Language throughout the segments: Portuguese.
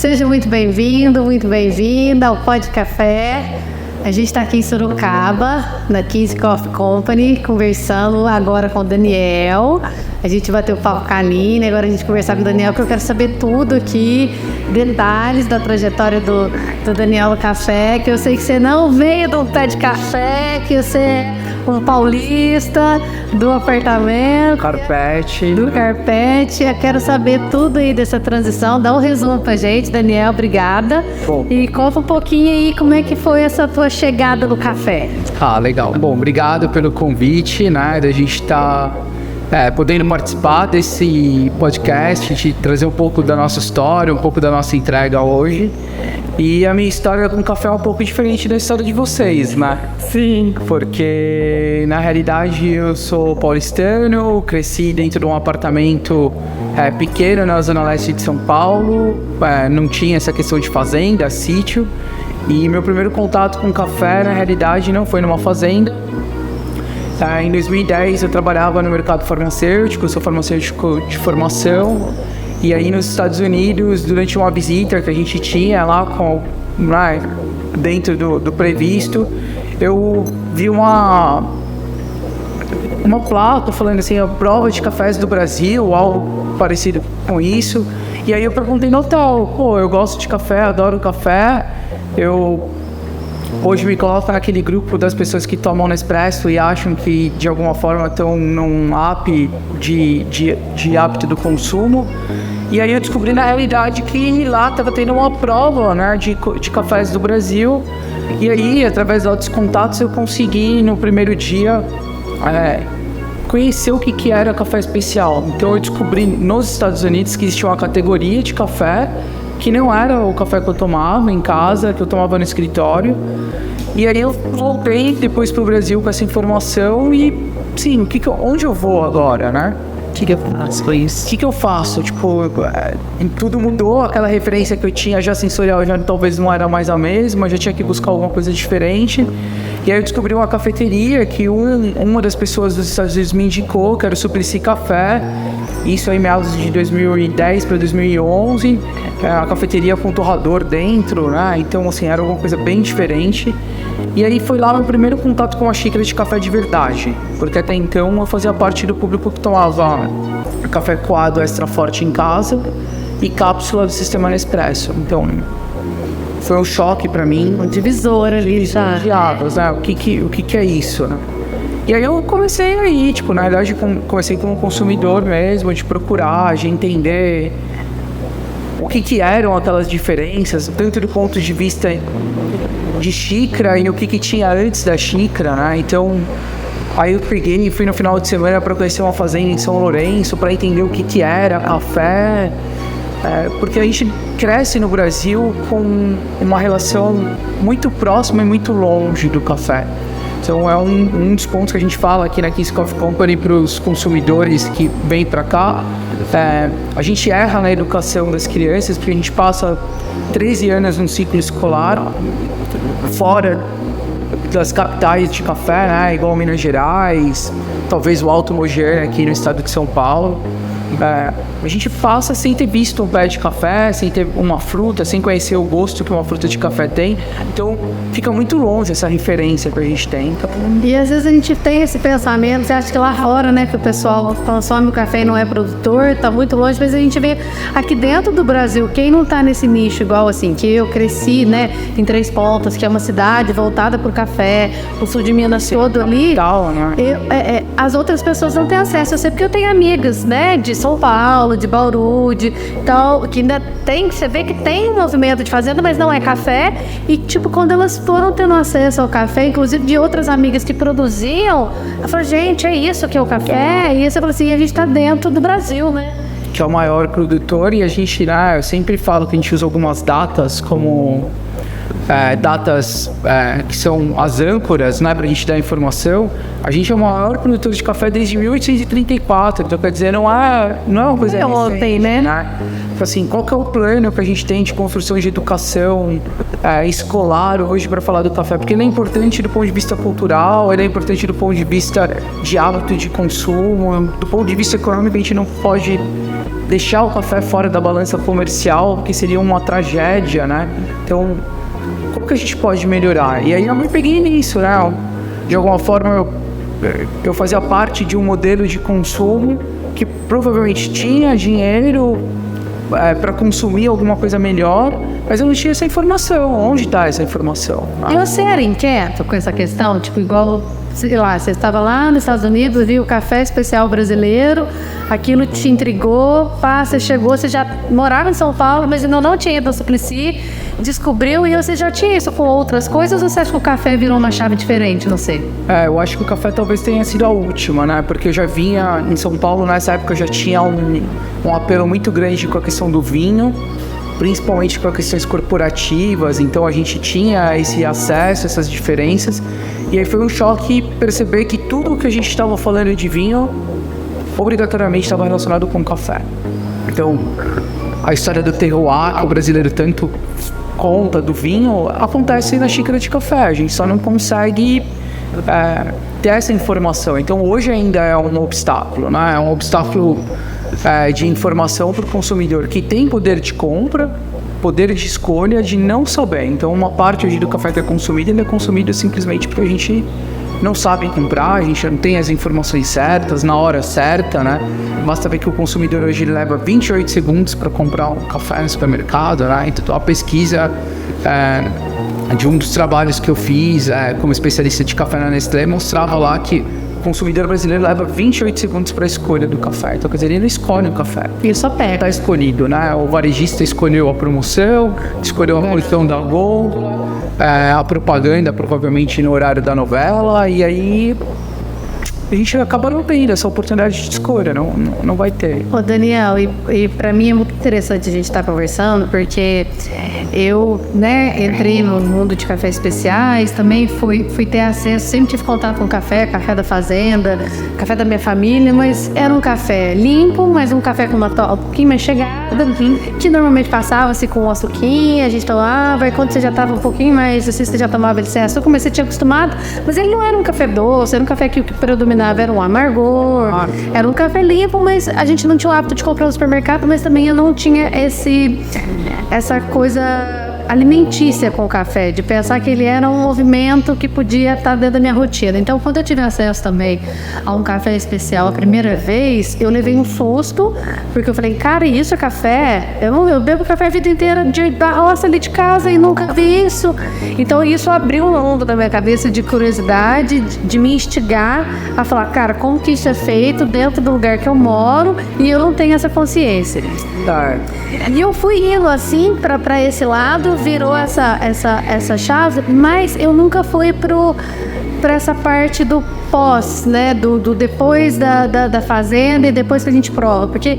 Seja muito bem-vindo, muito bem-vinda ao Pod Café. A gente está aqui em Sorocaba, na Kings Coffee Company, conversando agora com o Daniel. A gente bateu o papo com a Aline, agora a gente conversar com o Daniel, porque eu quero saber tudo aqui, detalhes da trajetória do Daniel no café, que eu sei que você não veio de um pé de café, que você é um paulista do apartamento. Do carpete. Eu quero saber tudo aí dessa transição. Dá um resumo pra gente, Daniel, obrigada. Bom. E conta um pouquinho aí como é que foi essa tua chegada no café. Legal. Bom, obrigado pelo convite, né, da gente estar podendo participar desse podcast, de trazer um pouco da nossa história, um pouco da nossa entrega hoje. E a minha história com o café é um pouco diferente da história de vocês, né? Sim. Porque, na realidade, eu sou paulistano, cresci dentro de um apartamento pequeno na Zona Leste de São Paulo, não tinha essa questão de fazenda, sítio. E meu primeiro contato com café, na realidade, não foi numa fazenda. Em 2010, eu trabalhava no mercado farmacêutico, sou farmacêutico de formação. E aí, nos Estados Unidos, durante uma visita que a gente tinha lá dentro do previsto, eu vi uma placa falando assim, a prova de cafés do Brasil, algo parecido com isso. E aí eu perguntei no hotel, eu gosto de café, adoro café. Eu hoje me coloco naquele grupo das pessoas que tomam Nespresso e acham que de alguma forma estão num app de hábito do consumo. E aí eu descobri na realidade que lá estava tendo uma prova, né, de cafés do Brasil. E aí, através de outros contatos, eu consegui no primeiro dia conhecer o que era café especial. Então eu descobri nos Estados Unidos que existia uma categoria de café que não era o café que eu tomava em casa, que eu tomava no escritório. E aí eu voltei depois para o Brasil com essa informação e, sim, onde eu vou agora, né? O que eu faço? O que eu faço? Tipo, tudo mudou, aquela referência que eu tinha já sensorial já talvez não era mais a mesma, já tinha que buscar alguma coisa diferente. E aí eu descobri uma cafeteria que uma das pessoas dos Estados Unidos me indicou, que era o Suplicy Café. Isso aí meados de 2010 para 2011, a cafeteria com torrador dentro, né? Então, assim, era uma coisa bem diferente. E aí foi lá meu primeiro contato com a xícara de café de verdade, porque até então eu fazia parte do público que tomava café coado extra forte em casa e cápsula do sistema Nespresso. Então, foi um choque para mim. Um divisor ali já. Né? O que é isso, né? E aí eu comecei aí, na verdade comecei como consumidor mesmo, de procurar, de entender o que eram aquelas diferenças, tanto do ponto de vista de xícara e o que tinha antes da xícara, né? Então, aí eu peguei e fui no final de semana para conhecer uma fazenda em São Lourenço, para entender o que era café, porque a gente cresce no Brasil com uma relação muito próxima e muito longe do café. Então é um dos pontos que a gente fala aqui na Kings Coffee Company para os consumidores que vêm para cá. A gente erra na educação das crianças porque a gente passa 13 anos num ciclo escolar fora das capitais de café, né? Igual Minas Gerais, talvez o Alto Mogiana aqui no estado de São Paulo. A gente passa sem ter visto um pé de café, sem ter uma fruta, sem conhecer o gosto que uma fruta de café tem. Então fica muito longe essa referência que a gente tem. Então... E às vezes a gente tem esse pensamento, você acha que lá fora, né, que o pessoal consome o café e não é produtor, tá muito longe, mas a gente vê aqui dentro do Brasil, quem não tá nesse nicho igual assim, que eu cresci, né, em Três Pontas, que é uma cidade voltada pro café, o sul de Minas todo ali, legal, né? as outras pessoas não têm acesso. Eu sei porque eu tenho amigas, né, de São Paulo, de Bauru, tal, que ainda tem, você vê que tem um movimento de fazenda, mas não é café. E quando elas foram tendo acesso ao café, inclusive de outras amigas que produziam, ela falou, gente, é isso que é o café? E você falou assim, a gente tá dentro do Brasil, né? Que é o maior produtor e a gente, eu sempre falo que a gente usa algumas datas como datas que são as âncoras, né, pra gente dar informação. A gente é o maior produtor de café desde 1834, então quer dizer, não é uma coisa recente, ontem, né? Assim, qual que é o plano que a gente tem de construção de educação escolar hoje para falar do café? Porque ele é importante do ponto de vista cultural, ele é importante do ponto de vista de hábito de consumo, do ponto de vista econômico a gente não pode deixar o café fora da balança comercial, que seria uma tragédia, né? Então, como que a gente pode melhorar? E aí eu me peguei nisso, né? De alguma forma, eu fazia parte de um modelo de consumo que provavelmente tinha dinheiro para consumir alguma coisa melhor, mas eu não tinha essa informação. Onde está essa informação? E você era inquieto com essa questão? Tipo, igual, sei lá, você estava lá nos Estados Unidos, viu o café especial brasileiro, aquilo te intrigou, você chegou, você já morava em São Paulo, mas ainda não tinha ido ao Suplicy, descobriu, e você já tinha isso com outras coisas, ou você acha que o café virou uma chave diferente, não sei? Eu acho que o café talvez tenha sido a última, né? Porque eu já vinha em São Paulo, nessa época eu já tinha um apelo muito grande com a questão do vinho, principalmente com as questões corporativas, então a gente tinha esse acesso, essas diferenças, e aí foi um choque perceber que tudo o que a gente estava falando de vinho obrigatoriamente estava relacionado com café. Então, a história do terroir, que o brasileiro tanto conta do vinho, acontece na xícara de café, a gente só não consegue ter essa informação. Então, hoje ainda é um obstáculo, né? É um obstáculo de informação para o consumidor que tem poder de compra, poder de escolha, de não saber. Então, uma parte hoje do café que é consumido, ele é consumido simplesmente porque a gente não sabe comprar, a gente não tem as informações certas, na hora certa, né? Basta ver que o consumidor hoje leva 28 segundos para comprar um café no supermercado, né? Então, a pesquisa de um dos trabalhos que eu fiz como especialista de café na Nestlé mostrava lá que o consumidor brasileiro leva 28 segundos para a escolha do café. Então, quer dizer, ele não escolhe o café. Ele só pega. Está escolhido, né? O varejista escolheu a promoção, escolheu a porção da Gol, a propaganda provavelmente no horário da novela, e aí a gente acaba não tendo essa oportunidade de escolha, não vai ter. Ô Daniel, e para mim é muito interessante a gente estar conversando, porque eu, né, entrei no mundo de cafés especiais, também fui ter acesso, sempre tive contato com café da fazenda, café da minha família, mas era um café limpo, mas um café com uma um pouquinho mais chegada, que normalmente passava-se com açuquinha, a gente tomava, e quando você já estava um pouquinho mais, assim, você já tomava ele sem açúcar, mas você tinha acostumado, mas ele não era um café doce, era um café que o que predominava era um amargor, era um café limpo, mas a gente não tinha o hábito de comprar no supermercado, mas também eu não tinha essa coisa alimentícia com o café, de pensar que ele era um movimento que podia estar dentro da minha rotina. Então, quando eu tive acesso também a um café especial a primeira vez, eu levei um susto, porque eu falei, cara, isso é café? Eu bebo café a vida inteira da roça ali de casa e nunca vi isso. Então, isso abriu um mundo na minha cabeça de curiosidade, de me instigar a falar, cara, como que isso é feito dentro do lugar que eu moro e eu não tenho essa consciência. E eu fui indo assim para esse lado, virou essa chave, mas eu nunca fui para essa parte do pós, né, do depois da fazenda e depois que a gente prova, porque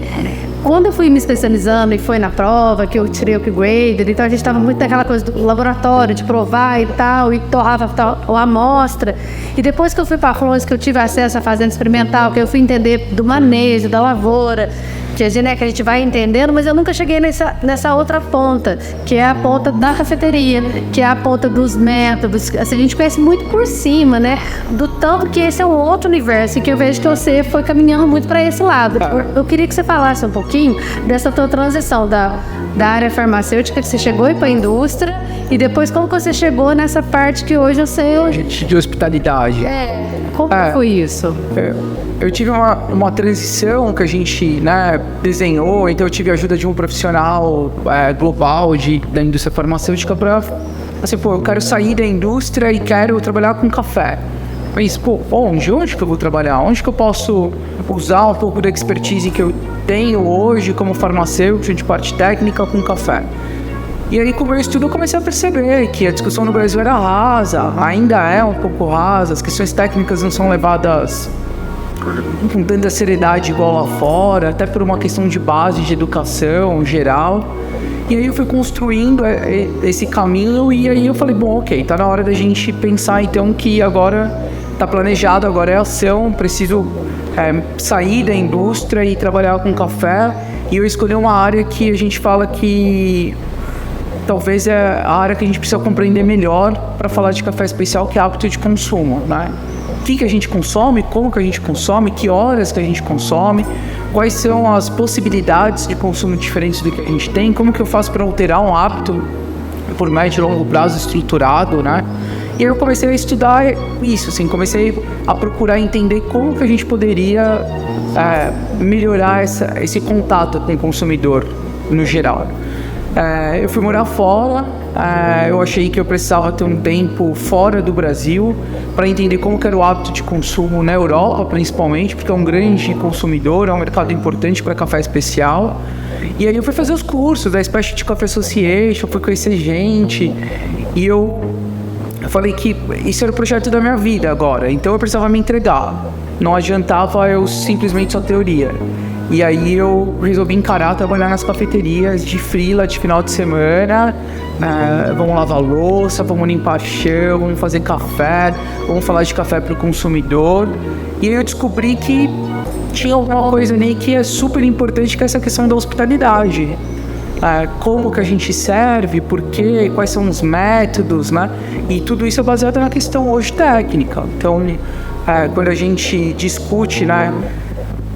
quando eu fui me especializando e foi na prova, que eu tirei o upgrade, então a gente estava muito naquela coisa do laboratório, de provar e tal, e torrava a amostra, e depois que eu fui para Flores, que eu tive acesso à fazenda experimental, que eu fui entender do manejo, da lavoura, que a gente vai entendendo, mas eu nunca cheguei nessa outra ponta, que é a ponta da cafeteria, que é a ponta dos métodos. Assim, a gente conhece muito por cima, né? Do tanto que esse é um outro universo, e que eu vejo que você foi caminhando muito para esse lado. Eu queria que você falasse um pouquinho dessa tua transição da área farmacêutica, que você chegou para a indústria, e depois como que você chegou nessa parte que hoje eu sei... Gente de hospitalidade. Como foi isso? Eu tive uma transição que a gente, né, desenhou, então eu tive a ajuda de um profissional global da indústria farmacêutica para, assim, eu quero sair da indústria e quero trabalhar com café. Mas, onde que eu vou trabalhar? Onde que eu posso usar um pouco da expertise que eu tenho hoje como farmacêutico de parte técnica com café? E aí, com o meu estudo, eu comecei a perceber que a discussão no Brasil era rasa, ainda é um pouco rasa, as questões técnicas não são levadas com tanta seriedade igual lá fora, até por uma questão de base de educação geral. E aí eu fui construindo esse caminho, e aí eu falei, bom, ok, tá na hora da gente pensar então que agora tá planejado, agora é ação, preciso sair da indústria e trabalhar com café. E eu escolhi uma área que a gente fala que talvez é a área que a gente precisa compreender melhor para falar de café especial, que é hábito de consumo, né? O que a gente consome, como que a gente consome, que horas que a gente consome, quais são as possibilidades de consumo diferentes do que a gente tem, como que eu faço para alterar um hábito por médio e longo prazo estruturado, né? E aí eu comecei a estudar isso, assim, comecei a procurar entender como que a gente poderia melhorar esse contato com o consumidor no geral. Eu fui morar fora, eu achei que eu precisava ter um tempo fora do Brasil para entender como que era o hábito de consumo na Europa, principalmente, porque é um grande consumidor, é um mercado importante para café especial. E aí eu fui fazer os cursos da Specialty Coffee Association, fui conhecer gente, e eu falei que isso era o projeto da minha vida agora, então eu precisava me entregar. Não adiantava eu simplesmente só teoria. E aí eu resolvi encarar, trabalhar nas cafeterias de freela de final de semana. Vamos lavar louça, vamos limpar chão, vamos fazer café, vamos falar de café para o consumidor. E aí eu descobri que tinha alguma coisa ali que é super importante, que é essa questão da hospitalidade. Como que a gente serve, por quê, quais são os métodos, né? E tudo isso é baseado na questão hoje técnica. Então, quando a gente discute, né,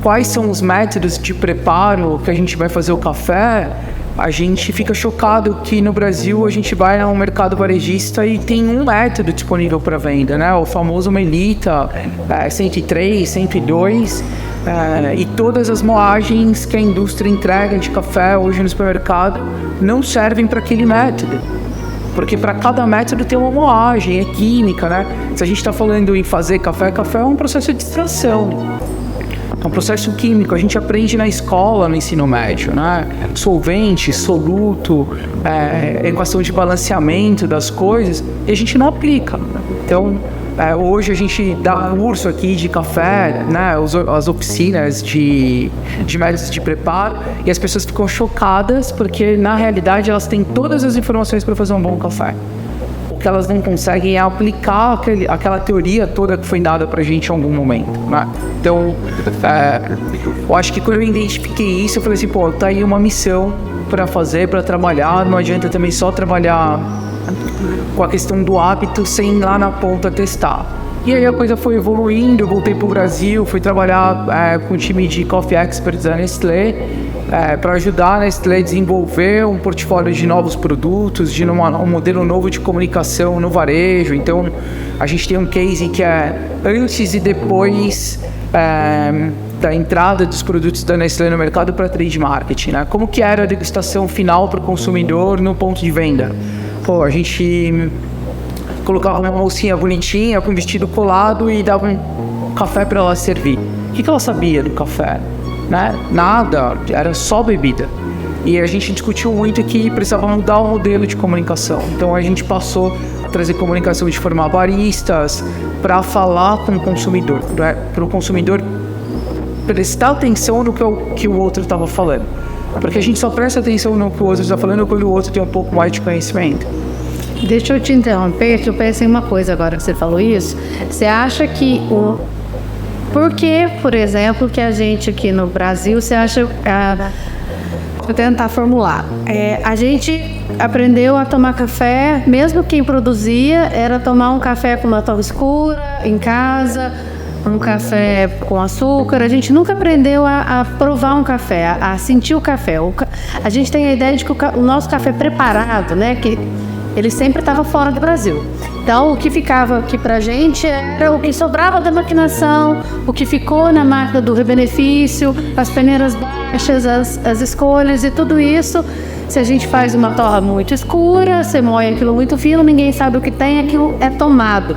quais são os métodos de preparo que a gente vai fazer o café, a gente fica chocado que no Brasil a gente vai no mercado varejista e tem um método disponível para venda, né? O famoso Melita 103, 102, e todas as moagens que a indústria entrega de café hoje no supermercado não servem para aquele método. Porque para cada método tem uma moagem, é química, né? Se a gente está falando em fazer café, café é um processo de extração. É um processo químico, a gente aprende na escola, no ensino médio, né? Solvente, soluto, equação de balanceamento das coisas, e a gente não aplica. Então, hoje a gente dá curso aqui de café, né? As oficinas de métodos de preparo, e as pessoas ficam chocadas porque, na realidade, elas têm todas as informações para fazer um bom café. O que elas não conseguem é aplicar aquela teoria toda que foi dada pra gente em algum momento, né? Então, eu acho que quando eu identifiquei isso, eu falei assim, pô, tá aí uma missão para fazer, para trabalhar, não adianta também só trabalhar com a questão do hábito sem ir lá na ponta testar. E aí a coisa foi evoluindo, eu voltei pro Brasil, fui trabalhar com o time de Coffee Experts da Nestlé, para ajudar a Nestlé a desenvolver um portfólio de novos produtos, de um modelo novo de comunicação no varejo. Então, a gente tem um case que é antes e depois da entrada dos produtos da Nestlé no mercado para trade marketing, né? Como que era a degustação final para o consumidor no ponto de venda? Pô, a gente colocava uma mocinha bonitinha com vestido colado e dava um café para ela servir. O que ela sabia do café? Né? Nada, era só bebida. E a gente discutiu muito que precisava mudar o modelo de comunicação. Então a gente passou a trazer comunicação de formar baristas para falar com o consumidor, né? Para o consumidor prestar atenção no que o outro estava falando. Porque a gente só presta atenção no que o outro está falando quando o outro tem um pouco mais de conhecimento. Deixa eu te interromper, que eu pensei em uma coisa agora que você falou isso. Você acha que por que, por exemplo, que a gente aqui no Brasil, você acha... Vou tentar formular. A gente aprendeu a tomar café, mesmo quem produzia, era tomar um café com uma torra escura, em casa, um café com açúcar. A gente nunca aprendeu a provar um café, a sentir o café. A gente tem a ideia de que o nosso café preparado, né, que ele sempre estava fora do Brasil. Então, o que ficava aqui pra gente era o que sobrava da maquinação, o que ficou na máquina do benefício, as peneiras baixas, as escolhas e tudo isso. Se a gente faz uma torra muito escura, você moe aquilo muito fino, ninguém sabe o que tem, aquilo é tomado.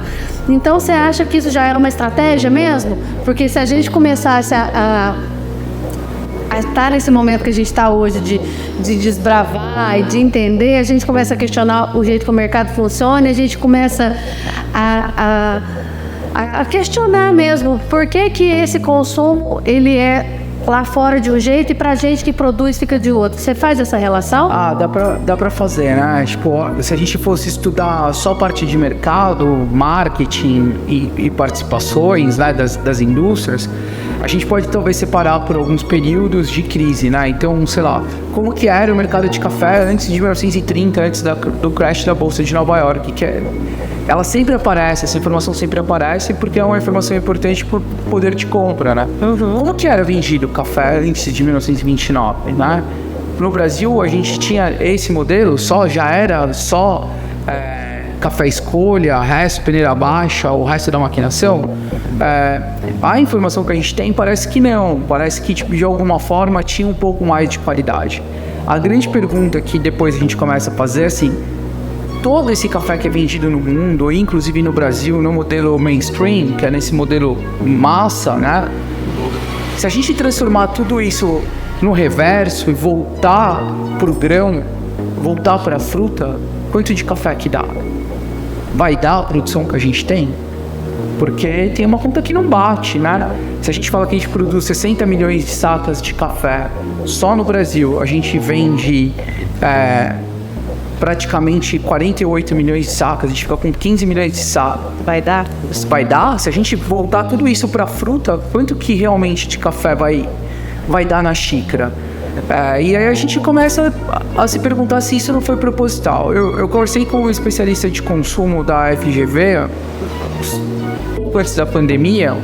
Então, você acha que isso já era uma estratégia mesmo? Porque se a gente começasse a estar nesse momento que a gente está hoje de desbravar e de entender, a gente começa a questionar o jeito que o mercado funciona, e a gente começa a questionar mesmo por que esse consumo ele é lá fora de um jeito e pra gente que produz fica de outro. Você faz essa relação? Dá pra fazer, né? Tipo, se a gente fosse estudar só parte de mercado, marketing e participações, né, das indústrias, a gente pode talvez separar por alguns períodos de crise, né? Então, sei lá, como que era o mercado de café antes de 1930, antes do crash da Bolsa de Nova York, ela sempre aparece, essa informação sempre aparece porque é uma informação importante por poder de compra, né? Como que era vendido o café antes de 1929, né? No Brasil, a gente tinha esse modelo, já era café escolha, resto, peneira baixa, o resto da maquinação. A informação que a gente tem parece que não, parece que tipo, de alguma forma tinha um pouco mais de qualidade. A grande pergunta que depois a gente começa a fazer assim, todo esse café que é vendido no mundo, inclusive no Brasil, no modelo mainstream, que é nesse modelo massa, né? Se a gente transformar tudo isso no reverso e voltar para o grão, voltar para a fruta, quanto de café que dá? Vai dar a produção que a gente tem? Porque tem uma conta que não bate, né? Se a gente fala que a gente produz 60 milhões de sacas de café só no Brasil, a gente vende praticamente 48 milhões de sacas, a gente fica com 15 milhões de sacas. Vai dar? Vai dar? Se a gente voltar tudo isso para fruta, quanto que realmente de café vai dar na xícara? E aí a gente começa a se perguntar se isso não foi proposital. Eu conversei com um especialista de consumo da FGV antes da pandemia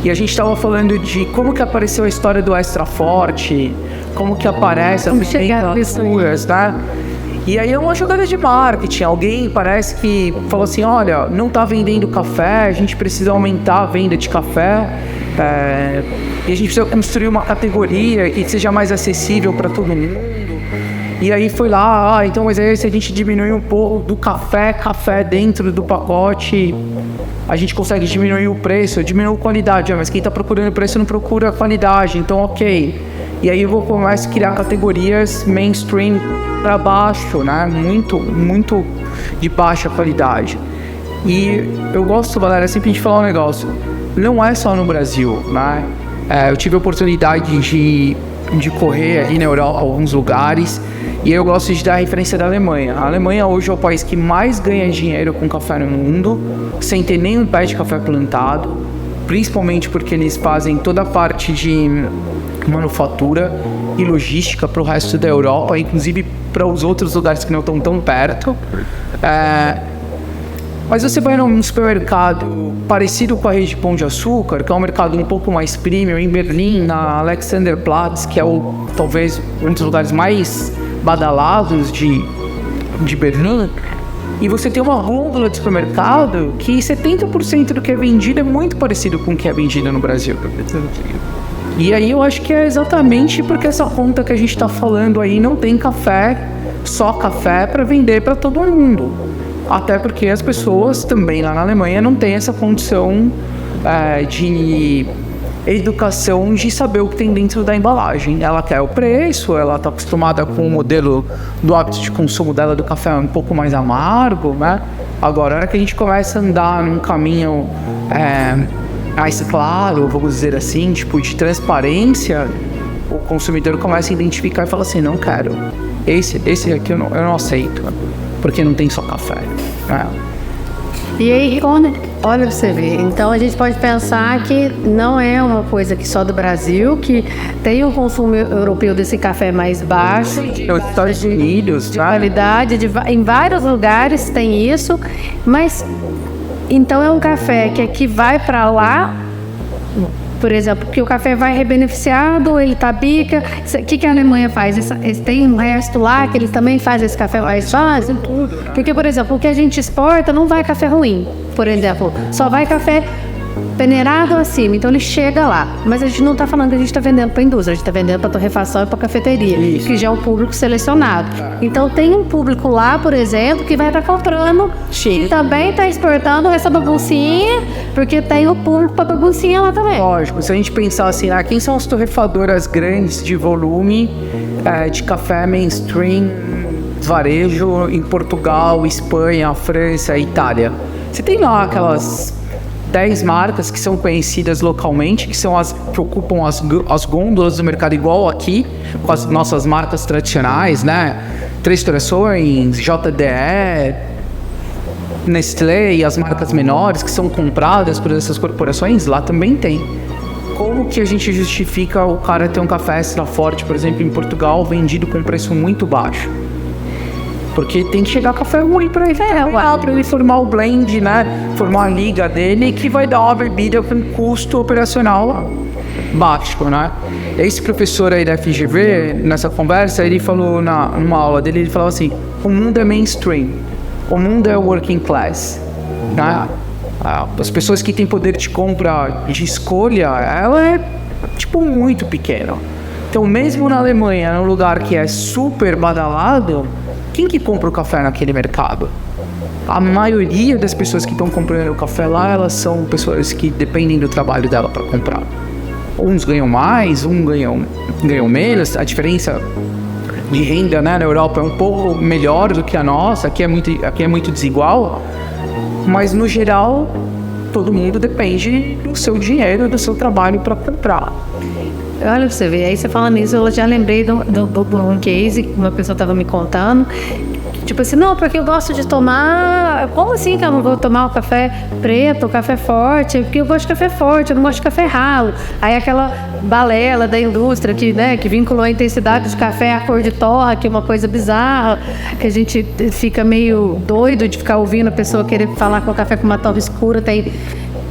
e a gente estava falando de como que apareceu a história do Extra Forte, como que aparece as temperaturas, tá? E aí é uma jogada de marketing. Alguém parece que falou assim, olha, não está vendendo café, a gente precisa aumentar a venda de café. E a gente precisa construir uma categoria que seja mais acessível para todo mundo. E aí foi lá, então, mas aí se a gente diminuir um pouco do café dentro do pacote, a gente consegue diminuir o preço, diminuir a qualidade. Mas quem está procurando preço não procura qualidade, então ok. E aí eu vou começar a criar categorias mainstream para baixo, né? Muito de baixa qualidade. E eu gosto, galera, sempre de falar um negócio. Não é só no Brasil, né? Eu tive a oportunidade de correr ali na Europa, alguns lugares, e eu gosto de dar a referência da Alemanha. A Alemanha hoje é o país que mais ganha dinheiro com café no mundo, sem ter nenhum pé de café plantado, principalmente porque eles fazem toda a parte de manufatura e logística para o resto da Europa, inclusive para os outros lugares que não estão tão perto. Mas você vai num supermercado parecido com a rede Pão de Açúcar, que é um mercado um pouco mais premium, em Berlim, na Alexanderplatz, que é talvez um dos lugares mais badalados de Berlim, e você tem uma gôndola de supermercado que 70% do que é vendido é muito parecido com o que é vendido no Brasil. E aí eu acho que é exatamente porque essa conta que a gente está falando aí não tem só café para vender para todo mundo. Até porque as pessoas também lá na Alemanha não têm essa condição de educação de saber o que tem dentro da embalagem. Ela quer o preço, ela está acostumada com o modelo do hábito de consumo dela do café um pouco mais amargo, né? Agora, a hora que a gente começa a andar num caminho mais claro, vamos dizer assim, tipo de transparência, o consumidor começa a identificar e fala assim, não quero, esse aqui eu não aceito, porque não tem só café. E aí, olha pra você ver, então a gente pode pensar que não é uma coisa que só do Brasil, que tem um consumo europeu desse café mais baixo, Nos Estados Unidos, de qualidade, em vários lugares tem isso, mas então é um café que aqui vai para lá, por exemplo, que o café vai rebeneficiado, ele tá bica. O que a Alemanha faz? Tem um resto lá que eles também fazem esse café mais fácil. Porque, por exemplo, o que a gente exporta não vai café ruim. Por exemplo, só vai café peneirado acima, então ele chega lá. Mas a gente não está falando que a gente está vendendo para a indústria, a gente está vendendo para torrefação e para cafeteria, que já é um público selecionado. Então tem um público lá, por exemplo, que vai estar comprando e também está exportando essa baguncinha, porque tem o público para baguncinha lá também. Lógico, se a gente pensar assim, quem são as torrefadoras grandes de volume de café mainstream, varejo em Portugal, Espanha, França, Itália? Você tem lá aquelas 10 marcas que são conhecidas localmente, que são as que ocupam as gôndolas do mercado, igual aqui, com as nossas marcas tradicionais, né? Três Corações, JDE, Nestlé e as marcas menores que são compradas por essas corporações, lá também tem. como que a gente justifica o cara ter um café extra forte, por exemplo, em Portugal, vendido com um preço muito baixo? Porque tem que chegar café ruim para ele, para ele formar o blend, né? Formar a liga dele, que vai dar uma bebida com custo operacional baixo, né? Esse professor aí da FGV, nessa conversa, ele falou numa aula dele, ele falava assim: o mundo é mainstream, o mundo é working class, né? As pessoas que têm poder de compra, de escolha, ela é tipo muito pequena. Então, mesmo na Alemanha, num lugar que é super badalado, quem que compra o café naquele mercado? A maioria das pessoas que estão comprando o café lá, elas são pessoas que dependem do trabalho dela para comprar. Uns ganham mais, uns ganham menos. A diferença de renda, né, na Europa é um pouco melhor do que a nossa. Aqui é muito desigual. Mas, no geral, todo mundo depende do seu dinheiro, do seu trabalho para comprar. Olha pra você ver, aí você falando isso, eu já lembrei de um case que uma pessoa estava me contando. Tipo assim, não, porque eu gosto de tomar... Como assim que eu não vou tomar o café preto, o café forte? Porque eu gosto de café forte, eu não gosto de café ralo. Aí aquela balela da indústria que vinculou a intensidade de café à cor de torra, que é uma coisa bizarra, que a gente fica meio doido de ficar ouvindo a pessoa querer falar que o café com uma torra escura tem...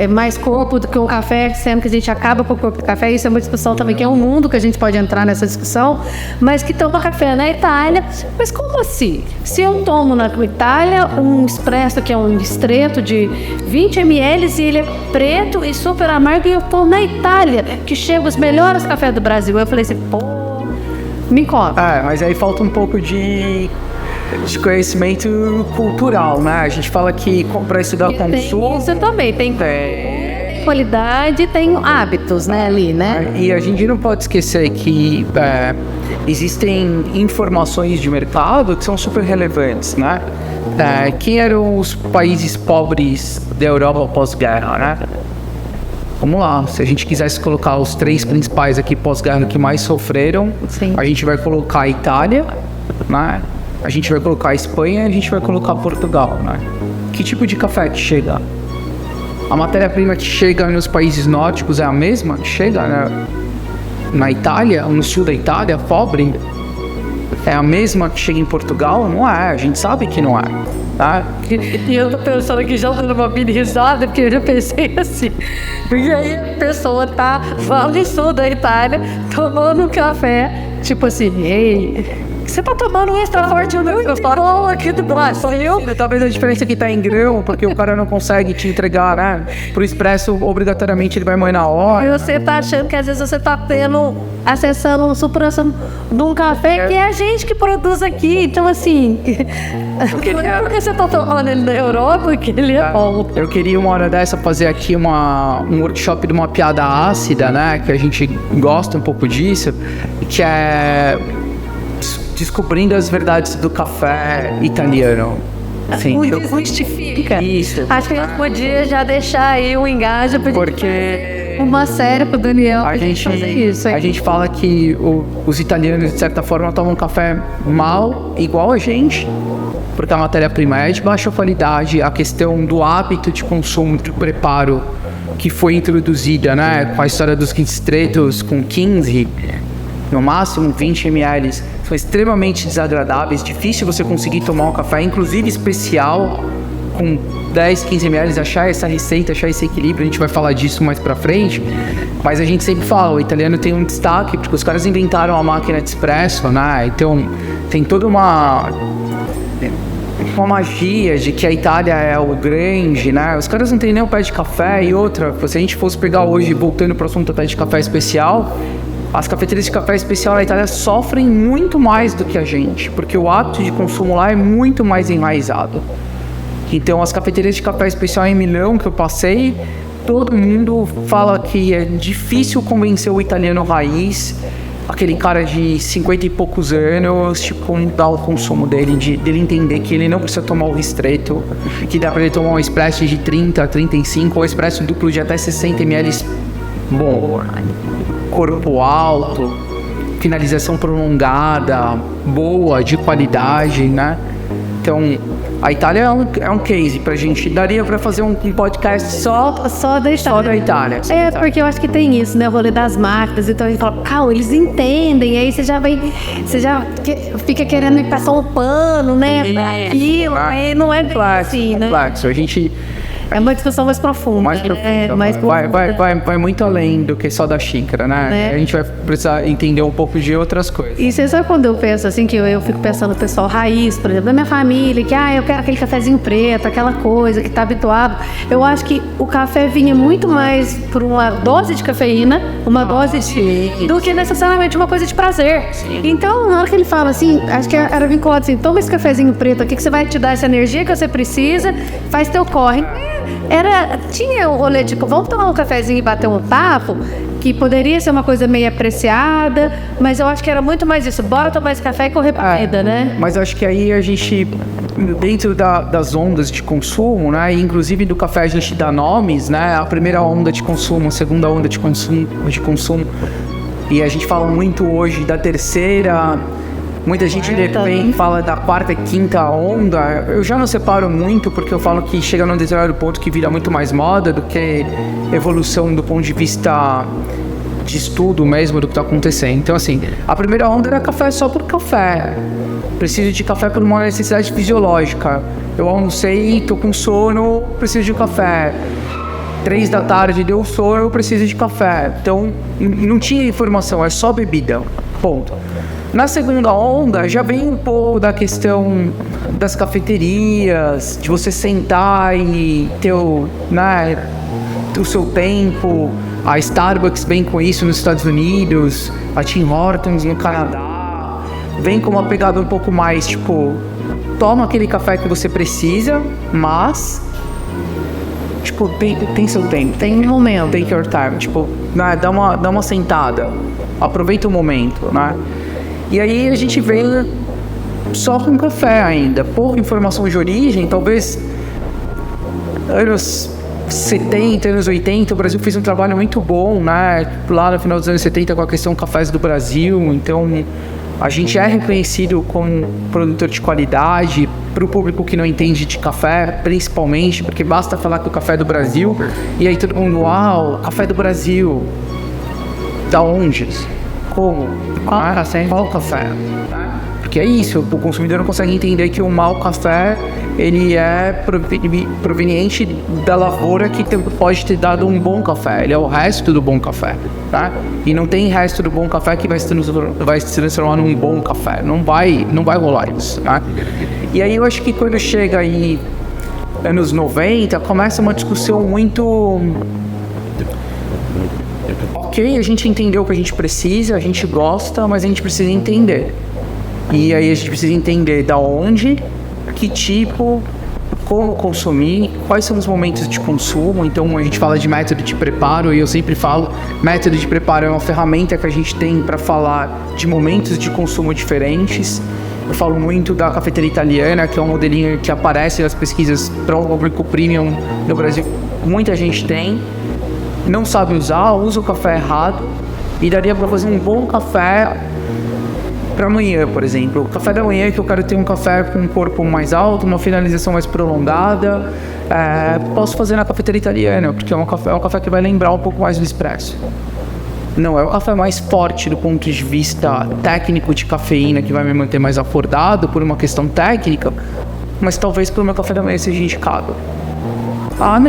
mais corpo do que o café, sendo que a gente acaba com o corpo do café. Isso é uma discussão também, que é um mundo que a gente pode entrar nessa discussão, mas que toma café na Itália. Mas como assim? Se eu tomo na Itália um espresso que é um estreito de 20 ml e ele é preto e super amargo, e eu tomo na Itália, que chega os melhores cafés do Brasil. Eu falei assim, pô, me conta. Mas aí falta um pouco de conhecimento cultural, né? A gente fala que para estudar consumo... Isso também, tem qualidade, tem hábitos, né, ali, né? E a gente não pode esquecer que existem informações de mercado que são super relevantes, né? Quem eram os países pobres da Europa pós-guerra, né? Vamos lá, se a gente quisesse colocar os 3 principais aqui pós-guerra que mais sofreram, sim, a gente vai colocar a Itália, né? A gente vai colocar a Espanha e a gente vai colocar Portugal, né? Que tipo de café que chega? A matéria-prima que chega nos países nórdicos é a mesma que chega, né, na Itália, no sul da Itália, pobre? É a mesma que chega em Portugal? Não é, a gente sabe que não é, tá? E eu tô pensando aqui, já dando uma mini risada, porque eu já pensei assim. Porque aí a pessoa tá lá no sul da Itália, tomando um café, tipo assim, ei... Você tá tomando um extra forte, eu falo aqui do Brasil. Talvez a diferença é que tá em grão, porque o cara não consegue te entregar, né? Pro expresso, obrigatoriamente ele vai moer na hora. E você tá achando que às vezes você tá acessando uma superação de um café que é a gente que produz aqui. Então, assim, não é porque você tá tomando ele na Europa que ele é bom. Eu queria uma hora dessa fazer aqui um workshop de uma piada ácida, né? Que a gente gosta um pouco disso, que é... descobrindo as verdades do café italiano. Sim. Justifica. Isso. Acho que a gente podia já deixar aí um engajo, porque uma série pro Daniel a gente fazer isso. A gente fala que os italianos, de certa forma, tomam café mal, igual a gente, porque a matéria-prima é de baixa qualidade, a questão do hábito de consumo, de preparo que foi introduzida, né, com a história dos estreitos com 15, no máximo 20 ml, são extremamente desagradáveis, difícil você conseguir tomar um café, inclusive especial, com 10, 15 ml, achar essa receita, achar esse equilíbrio. A gente vai falar disso mais pra frente, mas a gente sempre fala, o italiano tem um destaque, porque os caras inventaram a máquina de espresso, né, então tem toda uma magia de que a Itália é o grande, né, os caras não tem nem o pé de café. E outra, se a gente fosse pegar hoje, voltando pro assunto do pé de café especial, as cafeterias de café especial na Itália sofrem muito mais do que a gente, porque o hábito de consumo lá é muito mais enraizado. Então, as cafeterias de café especial em Milão que eu passei, todo mundo fala que é difícil convencer o italiano raiz, aquele cara de 50 e poucos anos, tipo, mudar o consumo dele, dele entender que ele não precisa tomar o ristretto, que dá pra ele tomar um expresso de 30, 35, ou expresso duplo de até 60 ml, bom, corpo alto, finalização prolongada, boa, de qualidade, né? Então, A Itália é um case pra gente. Daria pra fazer um podcast só da Itália. Só da Itália. Porque eu acho que tem isso, né? O rolê das marcas. Então a gente fala, eles entendem. Aí você já fica querendo passar um pano, né? Aquilo. Aí não é assim, né? Complexo. A gente... É uma discussão mais profunda. Vai muito além do que só da xícara, né? A gente vai precisar entender um pouco de outras coisas. E você sabe quando eu penso assim, que eu fico pensando no pessoal raiz, por exemplo, da minha família, que eu quero aquele cafezinho preto, aquela coisa que tá habituado. Eu acho que o café vinha muito mais por uma dose de cafeína, do que necessariamente uma coisa de prazer. Sim. Então, na hora que ele fala assim, acho que era vinculado assim, toma esse cafezinho preto aqui que você vai te dar essa energia que você precisa, faz teu corre. Tinha o rolê de vamos tomar um cafezinho e bater um papo, que poderia ser uma coisa meio apreciada, mas eu acho que era muito mais isso, bora tomar esse café e correr pra vida, né? Mas acho que aí a gente, dentro das ondas de consumo, né, e inclusive do café a gente dá nomes, né, a primeira onda de consumo, a segunda onda de consumo, e a gente fala muito hoje da terceira. Muita gente também fala da quarta e quinta onda. Eu já não separo muito, porque eu falo que chega num determinado ponto que vira muito mais moda do que evolução do ponto de vista de estudo mesmo do que está acontecendo. Então, assim, a primeira onda era café só por café. Preciso de café por uma necessidade fisiológica. Eu almocei, tô com sono, preciso de café. 3 da tarde deu sono, eu preciso de café. Então, não tinha informação, é só bebida. Ponto. Na segunda onda, já vem um pouco da questão das cafeterias, de você sentar e ter o seu tempo. A Starbucks vem com isso nos Estados Unidos, a Tim Hortons no Canadá. Vem com uma pegada um pouco mais, tipo, toma aquele café que você precisa, mas... Tipo, tem seu tempo. Tem um momento. Take your time. Tipo, né, dá uma sentada. Aproveita o momento, né? E aí a gente vem só com café ainda. Pouca informação de origem. Talvez anos 70, anos 80, o Brasil fez um trabalho muito bom, né? Lá no final dos anos 70 com a questão cafés do Brasil. Então, a gente é reconhecido como produtor de qualidade para o público que não entende de café, principalmente, porque basta falar que o café é do Brasil e aí todo mundo, uau, café do Brasil. Da onde? Como? Qual café? Porque é isso, o consumidor não consegue entender que o mau café ele é proveniente da lavoura que pode ter dado um bom café. Ele é o resto do bom café, tá? E não tem resto do bom café que vai se transformar num bom café. Não vai rolar isso, tá? E aí eu acho que quando chega aí anos 90, começa uma discussão muito... Ok, a gente entendeu o que a gente precisa, a gente gosta, mas a gente precisa entender. E aí a gente precisa entender da onde, que tipo, como consumir, quais são os momentos de consumo. Então a gente fala de método de preparo e eu sempre falo, método de preparo é uma ferramenta que a gente tem para falar de momentos de consumo diferentes. Eu falo muito da cafeteria italiana, que é um modelinho que aparece nas pesquisas para o público premium no Brasil. Muita gente tem, não sabe usar, usa o café errado e daria para fazer um bom café para amanhã, por exemplo. O café da manhã que eu quero ter um café com um corpo mais alto, uma finalização mais prolongada, posso fazer na cafeteria italiana, porque é um café que vai lembrar um pouco mais do expresso. Não é o café mais forte do ponto de vista técnico de cafeína que vai me manter mais acordado por uma questão técnica, mas talvez pelo meu café da manhã seja indicado.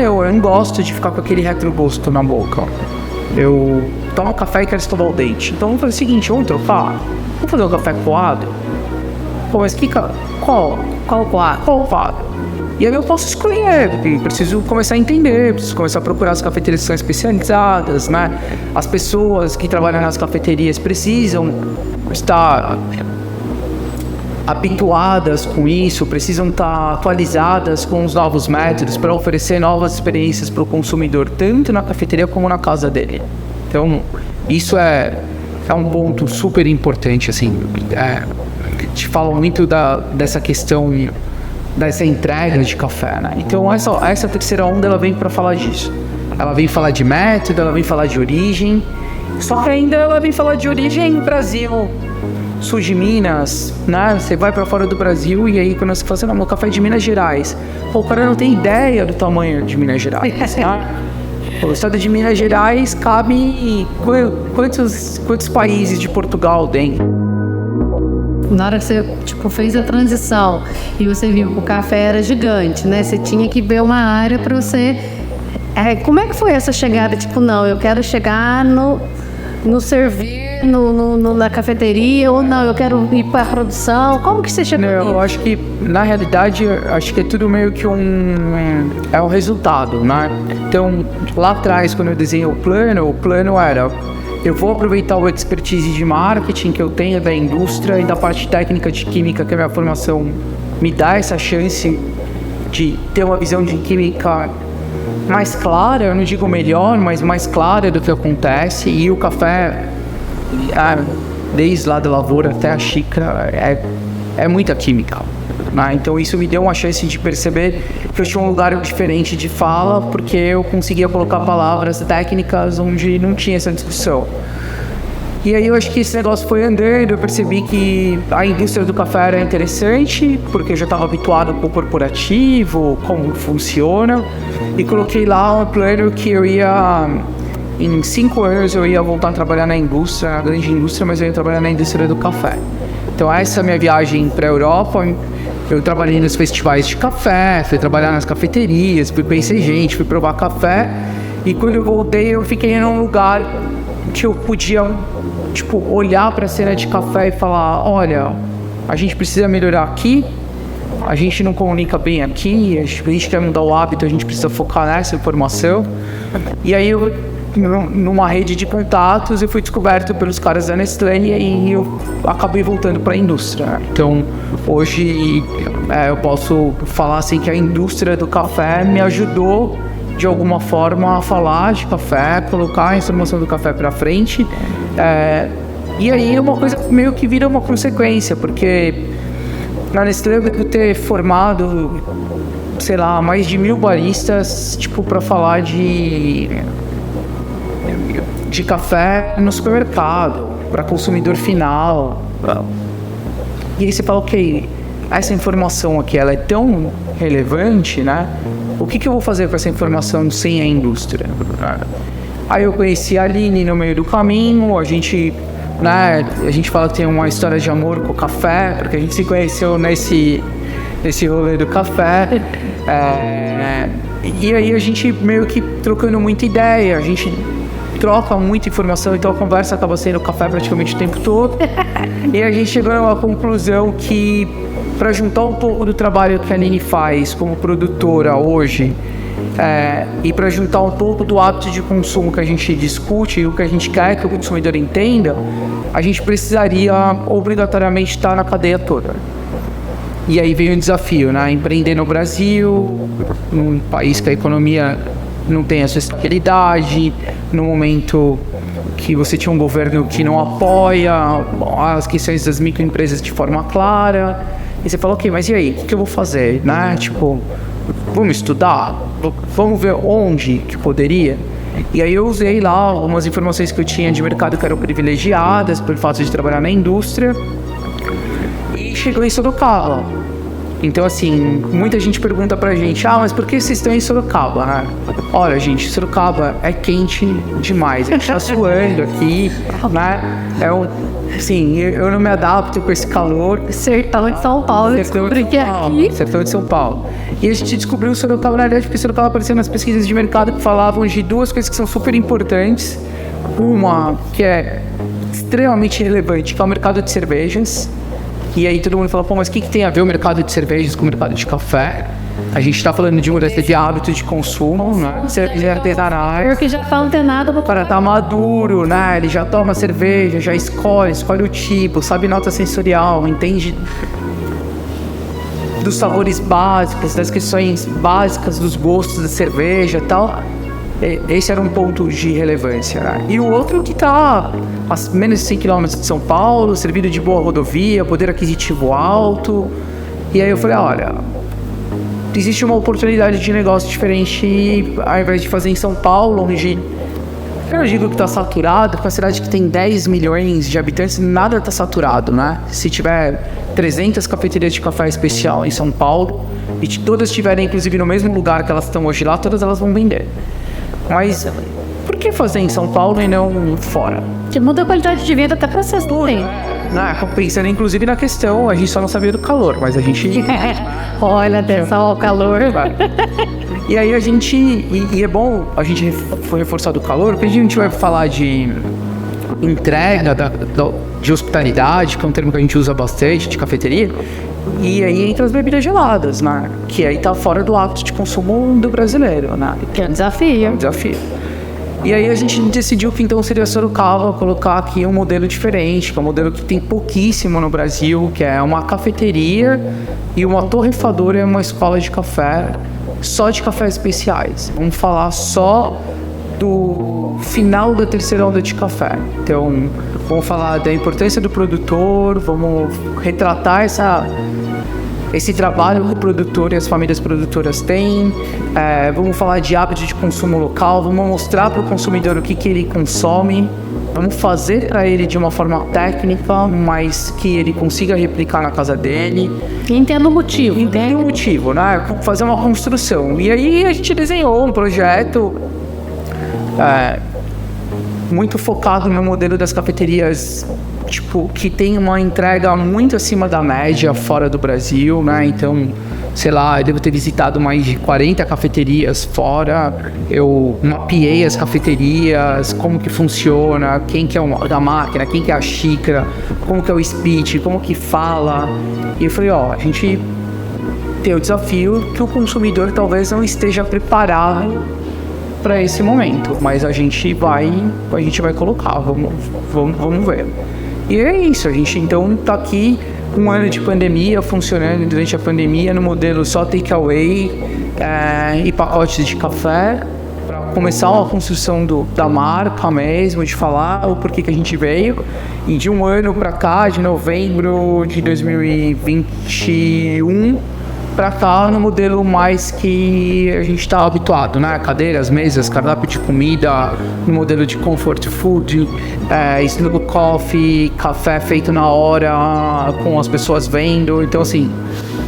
Eu não gosto de ficar com aquele retrogosto na boca. Eu tomo café e quero escovar o dente. Então vamos fazer o seguinte, vamos trocar? Vamos fazer um café coado? Pô, mas qual coado? Qual coado? E aí eu posso escolher, porque preciso começar a entender, preciso começar a procurar as cafeterias que são especializadas, né? As pessoas que trabalham nas cafeterias precisam estar habituadas com isso, precisam estar atualizadas com os novos métodos para oferecer novas experiências para o consumidor, tanto na cafeteria como na casa dele. Então, isso é um ponto super importante, assim. Te falo muito dessa questão dessa entrega de café, né? Então, essa terceira onda, ela vem para falar disso. Ela vem falar de método, ela vem falar de origem, só que ainda ela vem falar de origem Brasil. sul de Minas, né? Você vai para fora do Brasil e aí quando você fala assim, não, meu café é de Minas Gerais. Pô, o cara não tem ideia do tamanho de Minas Gerais, tá? O estado de Minas Gerais cabe quantos países de Portugal tem? Na hora que você, fez a transição e você viu que o café era gigante, né? Você tinha que ver uma área para você... como é que foi essa chegada? Não, eu quero chegar no servir, na cafeteria, ou não, eu quero ir para a produção. Como que você chegou nisso? Eu acho que, na realidade, acho que é tudo meio que é um resultado, né? Então, lá atrás, quando eu desenhei o plano era... Eu vou aproveitar o expertise de marketing que eu tenho da indústria e da parte técnica de química que a minha formação me dá essa chance de ter uma visão de química mais clara, eu não digo melhor, mas mais clara do que acontece. E o café, desde lá da lavoura até a xícara, é muita química. Né? Então isso me deu uma chance de perceber que eu tinha um lugar diferente de fala, porque eu conseguia colocar palavras técnicas onde não tinha essa discussão. E aí eu acho que esse negócio foi andando, eu percebi que a indústria do café era interessante, porque eu já estava habituado com o corporativo, como funciona, e coloquei lá um plano que eu ia, em 5 anos eu ia voltar a trabalhar na indústria, na grande indústria, mas eu ia trabalhar na indústria do café. Então essa é a minha viagem para a Europa. Eu trabalhei nos festivais de café, fui trabalhar nas cafeterias, fui conhecer gente, fui provar café. E quando eu voltei, eu fiquei num lugar que eu podia, olhar para a cena de café e falar, olha, a gente precisa melhorar aqui, a gente não comunica bem aqui, a gente quer mudar o hábito, a gente precisa focar nessa informação. E aí eu, numa rede de contatos, eu fui descoberto pelos caras da Nestlé e eu acabei voltando para a indústria. Então, hoje eu posso falar assim que a indústria do café me ajudou de alguma forma a falar de café, colocar a informação do café para frente. E aí é uma coisa meio que vira uma consequência, porque na Nestlé eu devo ter formado, sei lá, mais de 1000 baristas, para falar de café no supermercado, para consumidor final. E aí você fala, ok, essa informação aqui, ela é tão relevante, né? O que eu vou fazer com essa informação sem a indústria? Aí eu conheci a Aline no meio do caminho, a gente fala que tem uma história de amor com o café, porque a gente se conheceu nesse rolê do café. E aí a gente meio que trocando muita ideia, a gente troca muita informação, então a conversa acaba sendo café praticamente o tempo todo. E a gente chegou a uma conclusão que, para juntar um pouco do trabalho que a Aline faz como produtora hoje, e para juntar um pouco do hábito de consumo que a gente discute e o que a gente quer que o consumidor entenda, a gente precisaria obrigatoriamente estar na cadeia toda. E aí veio o desafio, né? Empreender no Brasil, num país que a economia não tem essa estabilidade, no momento que você tinha um governo que não apoia as questões das microempresas de forma clara. E você fala, ok, mas e aí, o que eu vou fazer, né? Vamos estudar? Vamos ver onde que poderia? E aí eu usei lá algumas informações que eu tinha de mercado que eram privilegiadas pelo fato de trabalhar na indústria. E chegou em Sorocaba. Então, assim, muita gente pergunta pra gente, mas por que vocês estão em Sorocaba, né? Olha, gente, Sorocaba é quente demais, a gente tá suando aqui, né? Assim, eu não me adapto com esse calor. Sertão de São Paulo, Sertão de São Paulo. E a gente descobriu Sorocaba, na verdade, porque Sorocaba apareceu nas pesquisas de mercado que falavam de 2 coisas que são super importantes. Uma que é extremamente relevante, que é o mercado de cervejas. E aí todo mundo fala, mas o que tem a ver o mercado de cervejas com o mercado de café? A gente está falando de mudança de hábito de consumo, né? Cerveja artesanal. Que já tá antenado. O cara tá maduro, né? Ele já toma cerveja, já escolhe o tipo, sabe nota sensorial, entende dos sabores básicos, das questões básicas dos gostos da cerveja e tal. Esse era um ponto de relevância, né? E o outro que está a menos de 100 km de São Paulo, servido de boa rodovia, poder aquisitivo alto. E aí eu falei, olha, existe uma oportunidade de negócio diferente ao invés de fazer em São Paulo, onde Eu não digo que está saturado, porque uma cidade que tem 10 milhões de habitantes, nada está saturado, né? Se tiver 300 cafeterias de café especial em São Paulo, e todas estiverem, inclusive, no mesmo lugar que elas estão hoje lá, todas elas vão vender. Mas por que fazer em São Paulo e não fora? Que muda a qualidade de vida até para vocês também. Pensando, inclusive, na questão, a gente só não sabia do calor, mas a gente... Olha, atenção ao calor. E aí a gente... E é bom a gente foi reforçar do calor, porque a gente vai falar de entrega, de hospitalidade, que é um termo que a gente usa bastante, de cafeteria, e aí entra as bebidas geladas, né? Que aí tá fora do hábito de consumo do brasileiro, né? Que é um desafio. É um desafio. E aí a gente decidiu que então seria Sorocaba colocar aqui um modelo diferente, que é um modelo que tem pouquíssimo no Brasil, que é uma cafeteria e uma torrefadora e uma escola de café, só de cafés especiais. Vamos falar só do final da terceira onda de café. Então, vamos falar da importância do produtor, vamos retratar esse trabalho que o produtor e as famílias produtoras têm, vamos falar de hábitos de consumo local, vamos mostrar para o consumidor o que ele consome, vamos fazer para ele de uma forma técnica, mas que ele consiga replicar na casa dele. E entenda o motivo. Entenda o motivo, né? Fazer uma construção. E aí a gente desenhou um projeto muito focado no modelo das cafeterias, tipo, que tem uma entrega muito acima da média fora do Brasil, né? Então, sei lá, eu devo ter visitado mais de 40 cafeterias fora. Eu mapeei as cafeterias, como que funciona, quem que é a máquina, quem que é a xícara, como que é o speech, como que fala. E eu falei, a gente tem o desafio que o consumidor talvez não esteja preparado para esse momento, mas a gente vai colocar, vamos ver. E é isso, a gente então tá aqui um ano de pandemia, funcionando durante a pandemia no modelo só takeaway e pacotes de café, para começar a construção da marca mesmo, de falar o porquê que a gente veio. E de um ano para cá, de novembro de 2021 para cá, no modelo mais que a gente está habituado, né? Cadeiras, mesas, cardápio de comida, no modelo de comfort food, slow coffee, café feito na hora, com as pessoas vendo. Então, assim,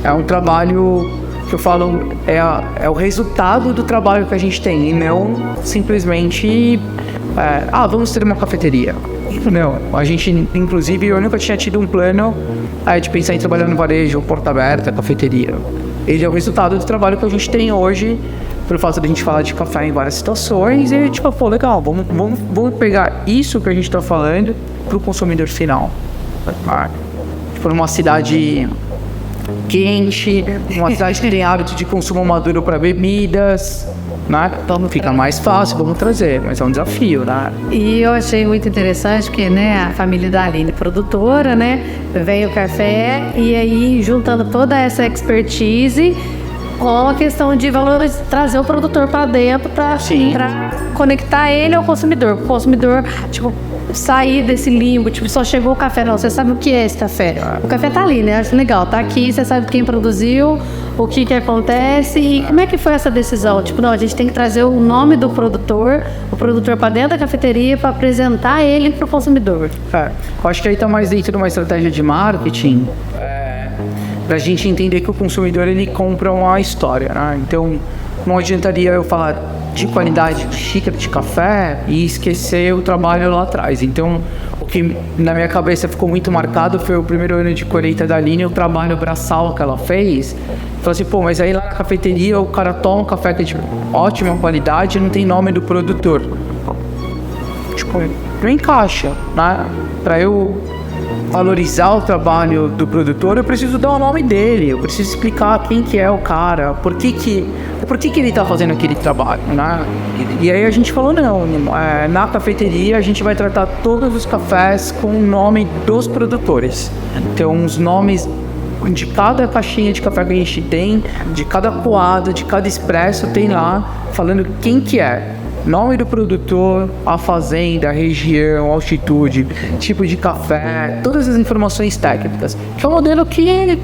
é um trabalho que eu falo, é o resultado do trabalho que a gente tem, e não simplesmente, vamos ter uma cafeteria. Não, a gente, inclusive, eu nunca tinha tido um plano de pensar em trabalhar no varejo, porta aberta, cafeteria. Ele é o resultado do trabalho que a gente tem hoje, pelo fato de a gente falar de café em várias situações, e tipo, legal, vamos pegar isso que a gente está falando para o consumidor final. Tipo, numa cidade quente, uma cidade que tem hábito de consumo maduro para bebidas, né? Então fica mais fácil, vamos trazer, mas é um desafio, né? E eu achei muito interessante que, né, a família da Aline, produtora, né, veio o café e aí juntando toda essa expertise com a questão de valorizar, trazer o produtor para dentro para conectar ele ao consumidor. O consumidor, tipo, sair desse limbo, tipo, só chegou o café, não, você sabe o que é esse café? O café tá ali, né? Acho legal, tá aqui, você sabe quem produziu, o que acontece e como é que foi essa decisão? Tipo, não, a gente tem que trazer o nome do produtor, o produtor para dentro da cafeteria para apresentar ele para o consumidor. Eu acho que aí tá mais dentro de uma estratégia de marketing, pra gente entender que o consumidor, ele compra uma história, né? Então, não adiantaria eu falar de qualidade de xícara de café e esquecer o trabalho lá atrás. Então, o que na minha cabeça ficou muito marcado foi o primeiro ano de colheita da Aline, o trabalho braçal que ela fez. Falei assim, mas aí lá na cafeteria o cara toma um café que é de ótima qualidade e não tem nome do produtor. Tipo, não encaixa, né? Para eu valorizar o trabalho do produtor, eu preciso dar o nome dele, eu preciso explicar quem que é o cara, por que ele está fazendo aquele trabalho, né? E aí a gente falou, não, na cafeteria a gente vai tratar todos os cafés com o nome dos produtores. Então, os nomes de cada caixinha de café que a gente tem, de cada coada, de cada expresso, tem lá falando quem que é. Nome do produtor, a fazenda, a região, a altitude, tipo de café, todas as informações técnicas. Que é um modelo que é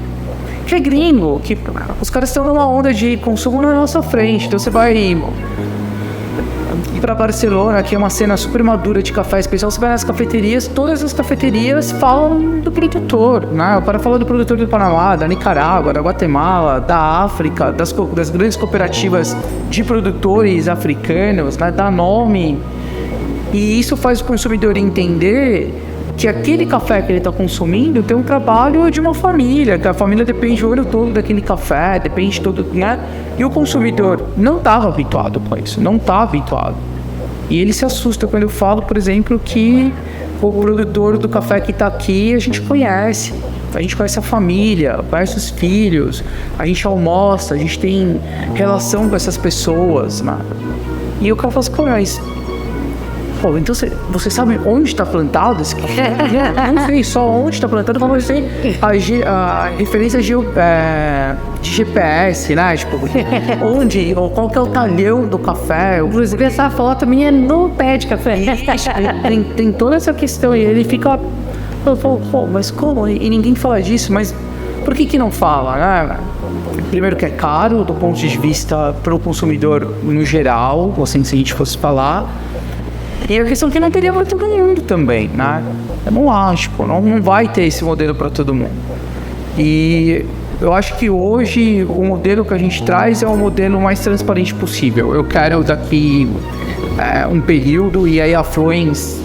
gringo, que os caras estão numa onda de consumo na nossa frente. Então você vai ir para Barcelona, que é uma cena super madura de café especial, você vai nas cafeterias, todas as cafeterias falam do produtor, né? O cara fala do produtor do Panamá, da Nicarágua, da Guatemala, da África, das grandes cooperativas de produtores africanos, né? Dá nome. E isso faz o consumidor entender que aquele café que ele está consumindo tem um trabalho de uma família, que a família depende o ano todo daquele café, depende todo, né? E o consumidor não estava habituado com isso, não está habituado. E ele se assusta quando eu falo, por exemplo, que o produtor do café que está aqui a gente conhece a família, conhece os filhos, a gente almoça, a gente tem relação com essas pessoas, né? E o cara fala assim, mas... Pô, então você sabe onde está plantado esse café? Não sei só onde está plantado, mas você a referência de GPS, né? Tipo, onde, ou qual que é o talhão do café. Inclusive, essa foto minha no pé de café. Tem toda essa questão e ele fica... Pô, mas como? E ninguém fala disso, mas por que não fala, né? Primeiro que é caro, do ponto de vista para o consumidor no geral, assim, se a gente fosse falar. E a questão que não teria para todo mundo também, né? Eu não acho, não vai ter esse modelo para todo mundo. E eu acho que hoje o modelo que a gente traz é o modelo mais transparente possível. Eu quero daqui um período, e aí a Fluence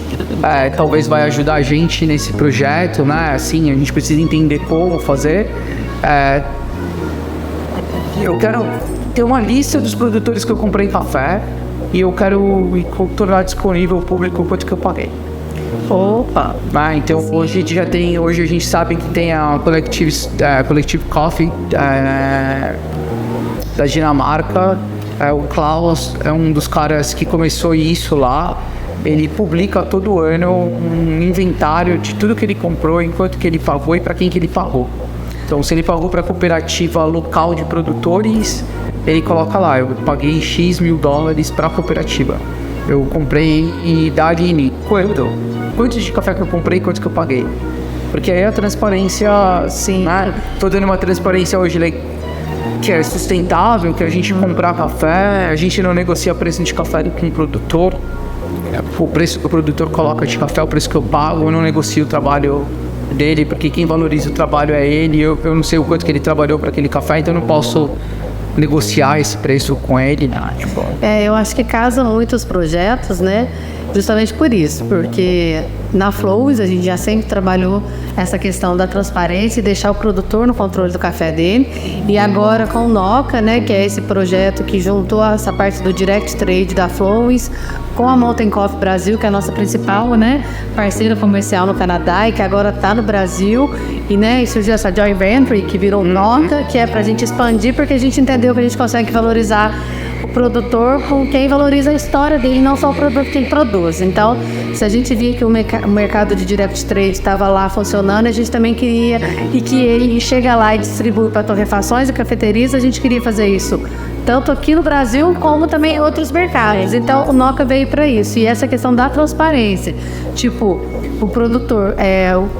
talvez vai ajudar a gente nesse projeto, né? Assim, a gente precisa entender como fazer. Eu quero ter uma lista dos produtores que eu comprei café, e eu quero tornar disponível ao público quanto que eu paguei. Opa! Então hoje a gente sabe que tem a Collective Coffee da Dinamarca. O Klaus é um dos caras que começou isso lá. Ele publica todo ano um inventário de tudo que ele comprou, enquanto que ele pagou e para quem que ele pagou. Então, se ele pagou para a cooperativa local de produtores, ele coloca lá, eu paguei X mil dólares para a cooperativa. Eu comprei e dali quanto de café que eu comprei e quanto que eu paguei. Porque aí a transparência, sim, né? Tô dando uma transparência hoje que é sustentável, que a gente comprar café, a gente não negocia preço de café com o produtor. O preço que o produtor coloca de café é o preço que eu pago, eu não negocio o trabalho dele, porque quem valoriza o trabalho é ele. Eu não sei o quanto que ele trabalhou para aquele café, então eu não posso negociar esse preço com ele, né? Eu acho que casa muito os projetos, né? Justamente por isso, porque na Flows a gente já sempre trabalhou essa questão da transparência e deixar o produtor no controle do café dele. E agora com o Noca, né, que é esse projeto que juntou essa parte do Direct Trade da Flows com a Mountain Coffee Brasil, que é a nossa principal, né, parceira comercial no Canadá e que agora está no Brasil. E, né, e surgiu essa joint venture que virou Noca, que é para a gente expandir, porque a gente entendeu que a gente consegue valorizar o produtor com quem valoriza a história dele, não só o produto que ele produz. Então, se a gente via que o mercado de Direct Trade estava lá funcionando, a gente também queria e que ele chega lá e distribui para torrefações e cafeterias, a gente queria fazer isso tanto aqui no Brasil como também em outros mercados. Então, o Noca veio para isso. E essa questão da transparência, tipo, o produtor,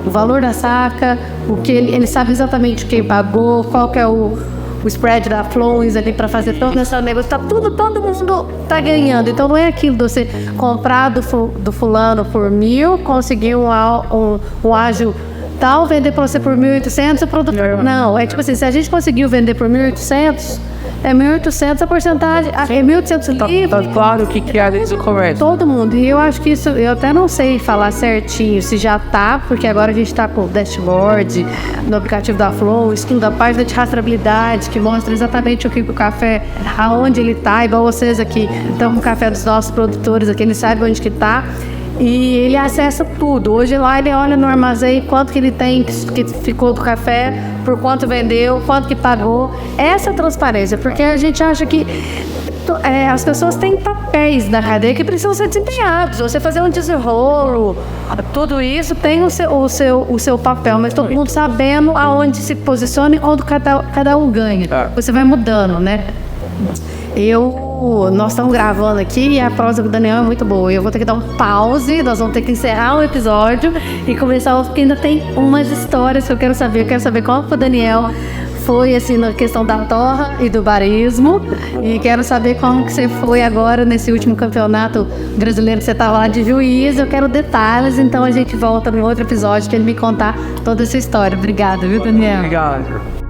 o valor da saca, o que ele sabe exatamente quem pagou, qual que é o spread da Flows ali para fazer todo esse negócio, todo mundo tá ganhando. Então não é aquilo de você comprar do fulano por 1.000, conseguir um ágil tal, vender para você por 1.800, o produtor... Não, é tipo assim, se a gente conseguiu vender por 1.800, é 1.800 a porcentagem, é 1.800 livre. Tá claro o que é desde o começo. Todo mundo. E eu acho que isso, eu até não sei falar certinho se já tá, porque agora a gente tá com o dashboard no aplicativo da Flow, estudo da página de rastreabilidade, que mostra exatamente o que o café, aonde ele tá, igual vocês aqui estão com o café dos nossos produtores aqui, eles sabem onde que tá. E ele acessa tudo. Hoje lá ele olha no armazém quanto que ele tem, que ficou do café, por quanto vendeu, quanto que pagou. Essa transparência, porque a gente acha que as pessoas têm papéis na cadeia que precisam ser desempenhados. Você fazer um desenrolo, tudo isso tem o seu papel, mas todo mundo sabendo aonde se posiciona e onde cada um ganha. Você vai mudando, né? Nós estamos gravando aqui e a prosa do Daniel é muito boa. Eu vou ter que dar um pause, nós vamos ter que encerrar o episódio e começar, porque ainda tem umas histórias que eu quero saber. Eu quero saber como o Daniel foi assim na questão da torra e do barismo. E quero saber como que você foi agora nesse último campeonato brasileiro que você estava lá de juiz. Eu quero detalhes, então a gente volta no outro episódio para ele me contar toda essa história. Obrigada, viu, Daniel? Obrigado.